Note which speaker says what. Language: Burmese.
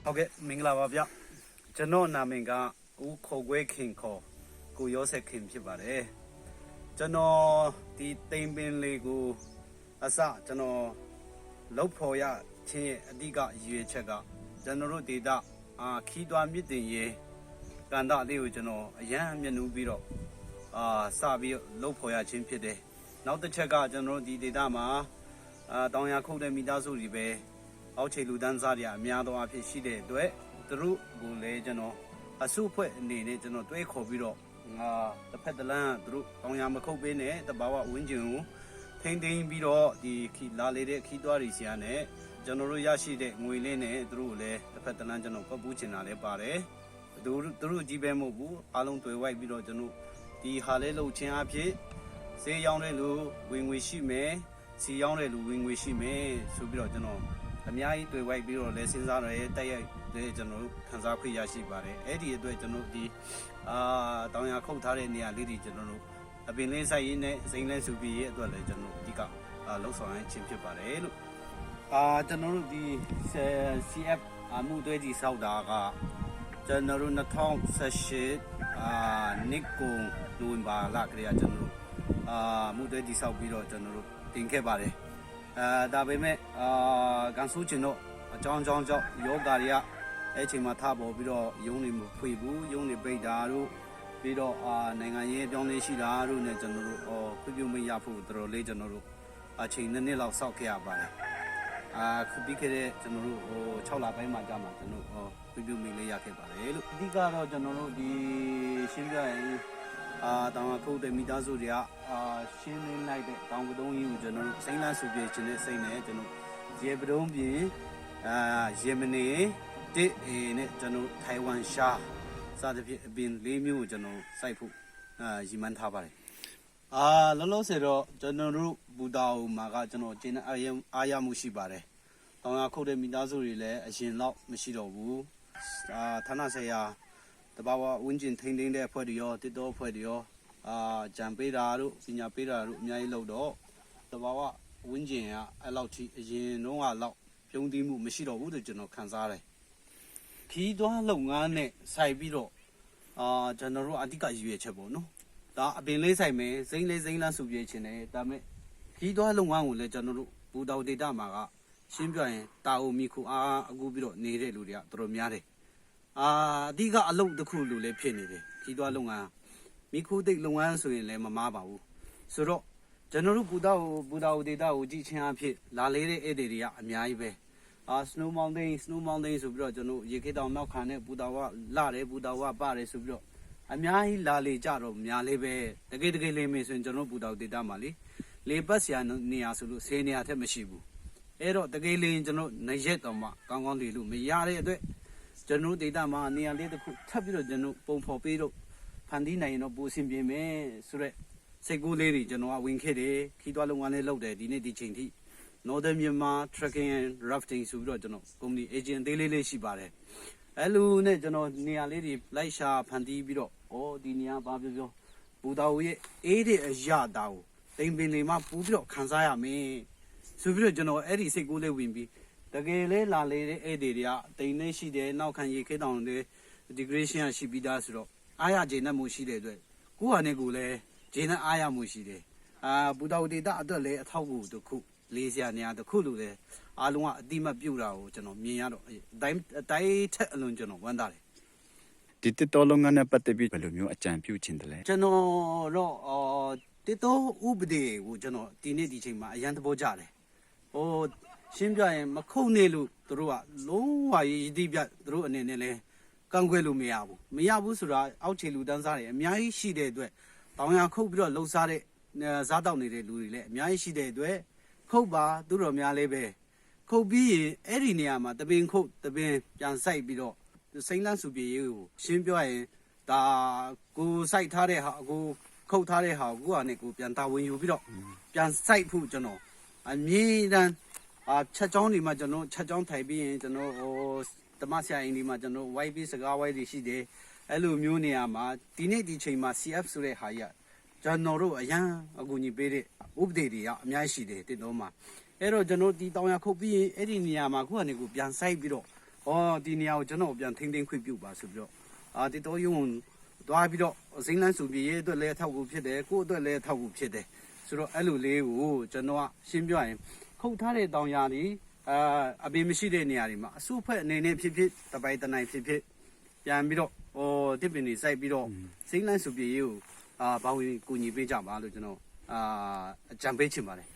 Speaker 1: ဟုတ်ကဲ့မင်္ဂလာပါဗျကျွန်တော်နာမည်ကဦးခေါ်ခွဲခင်ခေါ်ကိုရောဆက်ခင်ဖြစ်ပါတယ်ကျွန်တော်ဒီတိမ်ပင်လေးကိုအစကျွန်တော်လောက်ဖော်ရခြင်းရဲ့အဓိကရည်ရွယ်ချက်ကကျွန်တော်တို့ဒေတာခီးသွွားမြစ်တင်ရေကန္တလေးကိုကျွန်တော်အရန်မျက်နှူးပြီးတော့စပြီးလောက်ဖော်ရခြင်းဖြစ်တယ်နောက်တစ်ချက်ကကျွန်တော်တို့ဒီဒေတာမှာတောင်ရခုတ်တဲ့မိသားစုတွေပဲအောက်ခြေလူတန်းစားတွေအများသောအားဖြင့်ရှိတဲ့အတွက်သူတို့ကိုလည်းကျွန်တော်အစုအဖွဲ့အနေနဲ့ကျွန်တော်တွဲခေါ်ပြီးတော့တစ်ဖက်တစ်လမ်းသူတို့တောင်ရမခုတ်ပေးနဲ့တဘာဝဝင်းကျင်ကိုထိန်းသိမ်းပြီးတော့ဒီလာလေတဲ့ခီးသွွားတွေစီရနဲ့ကျွန်တော်တို့ရရှိတဲ့ငွေလေးနဲ့သူတို့ကိုလည်းတစ်ဖက်တစ်လမ်းကျွန်တော်ပတ်ပူးချင်တာလည်းပါတယ်သူတို့ကြီးပဲမဟုတ်ဘူးအားလုံးတွေ့ဝိုက်ပြီးတော့ကျွန်တော်ဒီဟာလေးလှုပ်ခြင်းအဖြစ်ဈေးရောင်းတဲ့လူဝင်ငွေရှိမယ်စီရောင်းတဲ့လူဝင်ငွေရှိမယ်ဆိုပြီးတော့ကျွန်တော်အများကြီးတွေ့ဝိုက်ပြီးတော့လည်းစဉ်းစားရတဲ့ရိုက်တဲ့ကျွန်တော်ခံစားခွင့်ရရှိပါတယ်အဲ့ဒီအတွက်ကျွန်တော်ဒီတောင်ရခုတ်ထားတဲ့နေရာလေးတွေကျွန်တော်တို့အပင်လေးဆိုင်ရင်းနဲ့စိမ်းလဲစုပြီးရဲ့အတွက်လည်းကျွန်တော်အဓိကလှုပ်ဆောင်ရခြင်းဖြစ်ပါတယ်လို့ကျွန်တော်တို့ဒီ CF မှုတွဲကြီးစောက်တာကကျွန်တော်တို့2018နှစ်ကုန်နိုဝင်ဘာလကလေးကကျွန်တော်တို့မှုတွဲကြီးစောက်ပြီးတော့ကျွန်တော်တို့တင်ခဲ့ပါတယ်ဒါပေမဲ့ကန်ဆူချင်တော့အကြောင်းကြောင့်ယောဂါတွေကအဲ့ချိန်မှာထပေါ်ပြီးတော့ယုံနေမဖွေဘူးယုံနေပိတ်တာတို့ပြီးတော့နိုင်ငံရေးအပြောင်းလဲရှိတာတို့နဲ့ကျွန်တော်တို့ခွင့်ပြုမိရဖို့တော်တော်လေးကျွန်တော်တို့အချိန်2နှစ်လောက်စောင့်ခဲ့ရပါတယ်ပြီးခဲ့တဲ့ကျွန်တော်တို့6လပိုင်းမှာကြာမှာကျွန်တော်ခွင့်ပြုမိလေးရခဲ့ပါတယ်လို့အဓိကတော့ကျွန်တော်တို့ဒီရှင်းပြရင်တောင်ခုတ်တဲ့မိသားစုတွေကရှင်းလင်းလိုက်တဲ့တောင်ကတုံးကြီးကိုကျွန်တော်တို့စိမ့်လန်းစုပြေခြင်းနဲ့စိတ်နဲ့ကျွန်တော်ရေပတုံးပြင်ရေမနေတစ်နဲ့ကျွန်တော်ထိုင်ဝမ်ရှာစသဖြင့်အပင်၄မျိုးကိုကျွန်တော်စိုက်ဖို့ရည်မှန်းထားပါတယ်လောလောဆယ်တော့ကျွန်တော်တို့ဘူတာအိုမှာကကျွန်တော်ကျင်းအားရမှုရှိပါတယ်တောင်ရခုတ်တဲ့မိသားစုတွေလည်းအရင်လောက်မရှိတော့ဘူးဌာနဆိုင်ရာတဘာဝဝင်းကျင်ထိန်းသိမ်းတဲ့အဖွဲ့တွေရောတစ်တော်အဖွဲ့တွေရောကြံပေးတာတို့ပညာပေးတာတို့အများကြီးလုပ်တော့တဘာဝဝင်းကျင်ကအဲ့လောက်ထိအရင်တော့လောက်ပြုံးသိမှုမရှိတော့ဘူးလို့ကျွန်တော်ခံစားတယ်ခီးသွွားလုပ်ငန်းနဲ့ဆိုင်ပြီးတော့ကျွန်တော်တို့အဓိကရည်ရွယ်ချက်ပေါ့နော်ဒါအပင်လေးဆိုင်မယ်စိမ့်လေးစိမ့်လန်းစုပြေချင်တယ်ဒါပေမဲ့ခီးသွွားလုပ်ငန်းကိုလည်းကျွန်တော်တို့ဘူတောင်ဒေတာမှာကရှင်းပြရင်တာအိုမီခုအခုပြီးတော့နေတဲ့လူတွေကတော်တော်များတယ်အဓိကအလုပ်တစ်ခုလိုလည်းဖြစ်နေတယ်ခီးသွွားလုပ်ငန်းမိခိုးတိတ်လုပ်ငန်းဆိုရင်လည်းမမားပါဘူးဆိုတော့ကျွန်တော်တို့ဘူတောင်ဒေတာကိုကြည့်ချင်းအဖြစ်လာလေတဲ့ဧည့်သည်တွေကအများကြီးပဲsnow mountain ဆိုပြီးတော့ကျွန်တော်ရေခေတောင်နောက်ခံနဲ့ဘူတာဝလာတယ်ဘူတာဝပါတယ်ဆိုပြီးတော့အများကြီးလာလေကြတော့များလေးပဲတကယ်လေးမေးဆိုရင်ကျွန်တော်ဘူတာဒေတာမှာလေပတ်ဆရာနေရာဆိုလို့10နေရာထက်မရှိဘူးအဲ့တော့တကယ်လေးကျွန်တော်နေရက်တော့မှကောင်းကောင်းလေလို့မရတဲ့အတွက်ကျွန်တော်ဒေတာမှာနေရာလေးတစ်ခုထပ်ပြီးတော့ကျွန်တော်ပုံဖော်ပေးတော့ဖန်တီးနိုင်ရင်တော့ပိုအဆင်ပြေမယ်ဆိုတော့စိတ်ကူးလေးတွေကျွန်တော်ကဝင်ခဲ့တယ်ခီးသွွားလုပ်ငန်းလေးလုပ်တယ်ဒီနေ့ဒီချိန်ထိNorthern Myanmar Trekking and Rafting ဆိုပြီးတော့ကျွန်တော် company agent သေးလေးရှိပါတယ်အဲ့လိုနဲ့ကျွန်တော်နေရာလေးတွေလိုက်ရှာဖန်တီးပြီးတော့ဒီနေရာဘာပြောဘူတာဝရဲ့အေးတဲ့အရာတာကိုတိမ်ပင်တွေမှာပူပြီးတော့ခန်းစားရမယ်ဆိုပြီးတော့ကျွန်တော်အဲ့ဒီစိတ်ကူးလေးဝင်ပြီးတကယ်လဲလာလေတဲ့ဧည့်သည်တွေကတိမ်နေရှိတယ်နောက်ခံရေခဲတောင်တွေ degradation ရှိပြီးသားဆိုတော့အားရခြေနဲ့မှုရှိတဲ့အတွက်ကိုယ့်ဟာနဲ့ကိုယ်လည်းခြေနဲ့အားရမှုရှိတယ်ဘူတာဝဒေတာအတွက်လည်းအထောက်အကူတစ်ခုလေးစရာနေရာတစ်ခုလို့လည်းအားလုံးကအတိမတ်ပြုတာကိုကျွန်တော်မြင်ရတော့အတိုင်းထက်အလွန်ကျွန်တော်ဝမ်းသာတယ်
Speaker 2: ဒီတစ်တော်လုံးငန်းနဲ့ပတ်သက်ပြီးဘယ်လိုမျိုးအကြံပြုချင်တယ်လဲ
Speaker 1: ကျွန်တော်တော့တစ်တော်ဥပဒေကိုကျွန်တော်ဒီနေ့ဒီချိန်မှာအရန်သဘောကျတယ်ရှင်းပြရင်မခုတ်နေလို့သူတို့ကလုံးဝရည်တည်ပြသူတို့အနေနဲ့လဲကန့်ကွက်လို့မရဘူးဆိုတာအောက်ခြေလူတန်းစားတွေအများကြီးရှိတဲ့အတွက်တောင်ရခုတ်ပြီးတော့လှုပ်ရှားတဲ့စားတောက်နေတဲ့လူတွေလည်းအများကြီးရှိတဲ့အတွက်ခုတ်ပါသူတော်များလေးပဲခုတ်ပြီးရင်အဲ့ဒီနေရာမှာတပင်ခုတ်တပင်ပြန်ဆိုင်ပြီးတော့စိမ့်လန်းစုပြေရေးကိုရှင်းပြောရင်ဒါကိုစိုက်ထားတဲ့ဟာကိုခုတ်ထားတဲ့ဟာကိုကနေကိုပြန်တာဝန်ယူပြီးတော့ပြန်စိုက်ဖို့ကျွန်တော်အမြဲတမ်းချက်ချောင်းဒီမှာကျွန်တော်ချက်ချောင်းထိုင်ပြီးရင်ကျွန်တော်တမဆရာအင်းဒီမှာကျွန်တော် white ပြီးစကား white တွေရှိတယ်အဲ့လိုမျိုးနေရာမှာဒီနေ့ဒီချိန်မှာ CF ဆိုတဲ့ဟာကြီးကျွန်တော်တို့အရန်အကူအညီပေးတဲ့ဥပဒေတွေကအများကြီးရှိတယ်တင်တော့မှာအဲ့တော့ကျွန်တော်ဒီတောင်ရခုတ်ပြီးရင်အဲ့ဒီနေရာမှာခုကနေကိုပြန်ဆိုင်ပြီးတော့ ဒီနေရာကိုကျွန်တော်ပြန်ထိန်းသိမ်းခွင့်ပြုပါဆိုပြီးတော့ဒီတော့ယုံသွားပြီးတော့စိမ့်လန်းစုပြေရဲ့အတွက်လည်းအထောက်အကူဖြစ်တယ်ကိုယ့်အတွက်လည်းအထောက်အကူဖြစ်တယ်ဆိုတော့အဲ့လိုလေးကိုကျွန်တော်ကရှင်းပြရင်ခုတ်ထားတဲ့တောင်ယာတွေအပင်မရှိတဲ့နေရာတွေမှာအစုအဖွဲ့အနေနဲ့ဖြစ်ဖြစ်တပိုင်တနိုင်ဖြစ်ဖြစ်ပြန်ပြီးတော့တစ်ပင်တွေစိုက်ပြီးတော့စိမ့်လန်းစုပြေရေးကိုဘာဝင်ကူညီပေးကြပါလို့ကျွန်တော်အကြံပေးချင်ပါတယ်